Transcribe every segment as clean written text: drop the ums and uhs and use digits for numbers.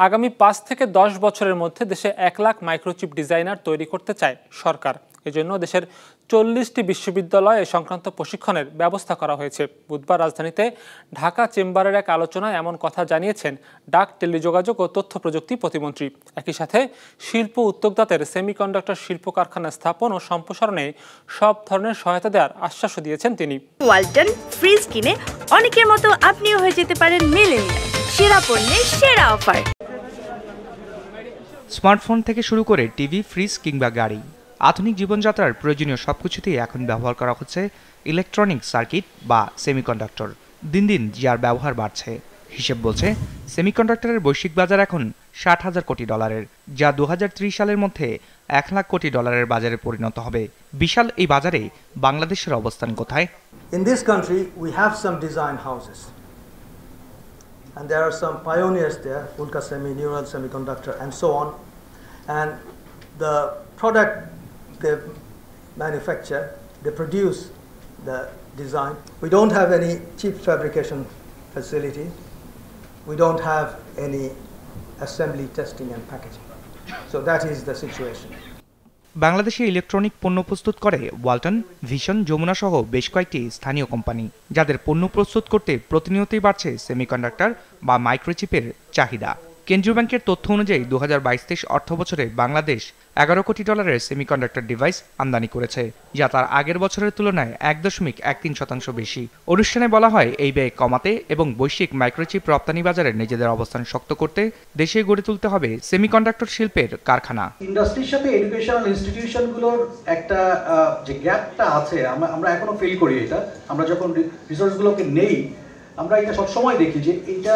আগামী 5 থেকে 10 বছরের মধ্যে দেশে 1 লাখ মাইক্রোচিপ ডিজাইনার তৈরি করতে চায় সরকার। এজন্য দেশের 40টি বিশ্ববিদ্যালয়ে এ সংক্রান্ত প্রশিক্ষণের ব্যবস্থা করা হয়েছে। বুধবার রাজধানীতে ঢাকা চেম্বারের এক আলোচনায় এমন কথা জানিয়েছেন ডাক, টেলিযোগাযোগ ও তথ্য প্রযুক্তি প্রতিমন্ত্রী। একই সাথে শিল্প উদ্যোক্তাদের সেমিকন্ডাক্টর শিল্প কারখানা স্থাপন ও সম্প্রসারণে সব ধরনের সহায়তা দেওয়ার আশ্বাসও দিয়েছেন তিনি। ওয়ালটন ফ্রিজ কিনে অনেকের মতো আপনিও হয়ে যেতে পারেন মিলেনিয়াল। সেরা পণ্যের সেরা অফার। স্মার্টফোন থেকে শুরু করে টিভি, ফ্রিজ কিংবা গাড়ি, আধুনিক জীবনযাত্রার প্রয়োজনীয় সবকিছুতেই এখন ব্যবহার করা হচ্ছে ইলেকট্রনিক সার্কিট বা সেমিকন্ডাক্টর। দিন দিন যার ব্যবহার বাড়ছে। হিসেব বলছে সেমিকন্ডাক্টরের বৈশ্বিক বাজার এখন $60,000 কোটি, যা 2030 সালের মধ্যে $1 লাখ কোটি বাজারে পরিণত হবে। বিশাল এই বাজারে বাংলাদেশের অবস্থান কোথায়? In this country we have some design houses and there are some pioneers there, Ulkasemi, Neural Semiconductor and so on, and the product they manufacture, they produce the design. We don't have any chip fabrication facility. We don't have any assembly, testing and packaging. So that is the situation. বাংলাদেশে electronic পণ্য প্রস্তুত করে Walton, vision, Jamuna সহ বেশ কয়েকটি স্থানীয় company, যাদের পণ্য প্রস্তুত করতে প্রতিনিয়তই বাড়ছে সেমিকন্ডাক্টর বা মাইক্রোচিপের চাহিদা। কেন্দ্রীয় ব্যাংকের তথ্য অনুযায়ী 2022-23 অর্থবছরে বাংলাদেশ $11 কোটি সেমিকন্ডাক্টর ডিভাইস আমদানি করেছে, যা তার আগের বছরের তুলনায় 1.13% বেশি। অনুষ্ঠানে বলা হয়, এই ব্যয় কমাতে এবং বৈশ্বিক মাইক্রোচিপ রপ্তানি বাজারে নিজেদের অবস্থান শক্ত করতে দেশে গড়ে তুলতে হবে সেমিকন্ডাক্টর শিল্পের কারখানা। ইন্ডাস্ট্রির সাথে এডুকেশনাল ইনস্টিটিউশনগুলোর একটা যে গ্যাপটা আছে, আমরা এখনো ফিল করি। এটা আমরা যখন রিসোর্সগুলোকে নেই, আমরা এটা সবসময় দেখি যে এইটা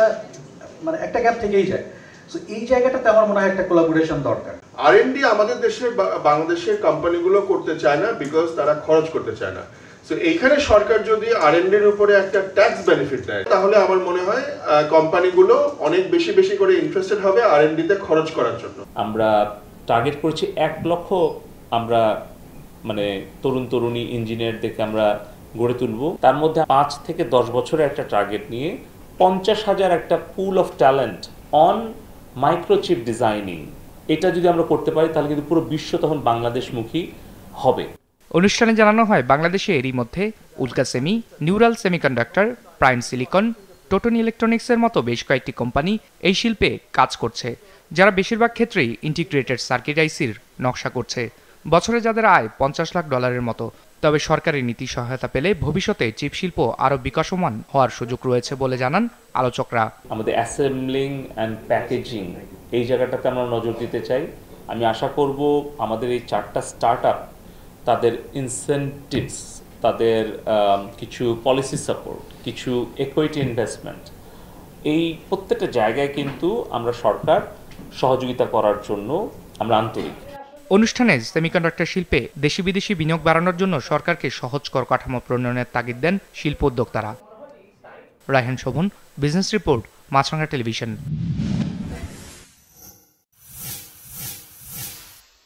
মানে একটা গ্যাপ থেকেই যায়। সো এই জায়গাটাতে আমার মনে হয় একটা কোলাবোরেশন দরকার। আর&ডি আমাদের দেশের বাংলাদেশের কোম্পানিগুলো করতে চায় না, বিকজ তারা খরচ করতে চায় না। সো এইখানে সরকার যদি আর&ডির উপরে একটা ট্যাক্স বেনিফিট দেয়, তাহলে আমার মনে হয় কোম্পানিগুলো অনেক বেশি বেশি করে ইন্টারেস্টেড হবে আর&ডিতে খরচ করার জন্য। আমরা টার্গেট করেছি 1 লক্ষ আমরা মানে তরুণী ইঞ্জিনিয়ারদেরকে আমরা গড়ে তুলব। তার মধ্যে 5 থেকে 10 বছরের একটা টার্গেট নিয়ে 50,000 একটা pool of talent on microchip designing, এটা যদি আমরা করতে পারি তাহলে কিন্তু পুরো বিশ্ব তখন বাংলাদেশমুখী হবে। অনুষ্ঠানে জানানো হয়, বাংলাদেশে এরই মধ্যে Ulkasemi, neural semiconductor, prime silicon, Toton ইলেকট্রনিক্সের মতো বেশ কয়েকটি কোম্পানি এই শিল্পে কাজ করছে, যারা বেশিরভাগ ক্ষেত্রেই ইন্টিগ্রেটেড সার্কিট আইসির নকশা করছে। বছরে যাদের আয় $50 লাখ মতো। তবে সরকারি নীতি সহায়তা পেলে ভবিষ্যতে চিপ শিল্প আরও বিকাশমান হওয়ার সুযোগ রয়েছে বলে জানান আলোচকরা। আমাদের অ্যাসেম্বলিং অ্যান্ড প্যাকেজিং এই জায়গাটাতে আমরা নজর দিতে চাই। আমি আশা করব আমাদের এই 4টা স্টার্টআপ, তাদের ইনসেন্টিভস, তাদের কিছু পলিসি সাপোর্ট, কিছু ইকুইটি ইনভেস্টমেন্ট, এই প্রত্যেকটা জায়গায় কিন্তু আমরা সরকার সহযোগিতা করার জন্য আমরা আন্তরিক। অনুষ্ঠানে সেমিকন্ডাক্টর শিল্পে দেশি বিদেশি বিনিয়োগ বাড়ানোর জন্য সরকারকে সহজকর কাঠামো প্রণয়নের তাগিদ দেন শিল্প উদ্যোক্তারা। রায়হান শোভন, বিজনেস রিপোর্ট, মাছরাঙা টেলিভিশন।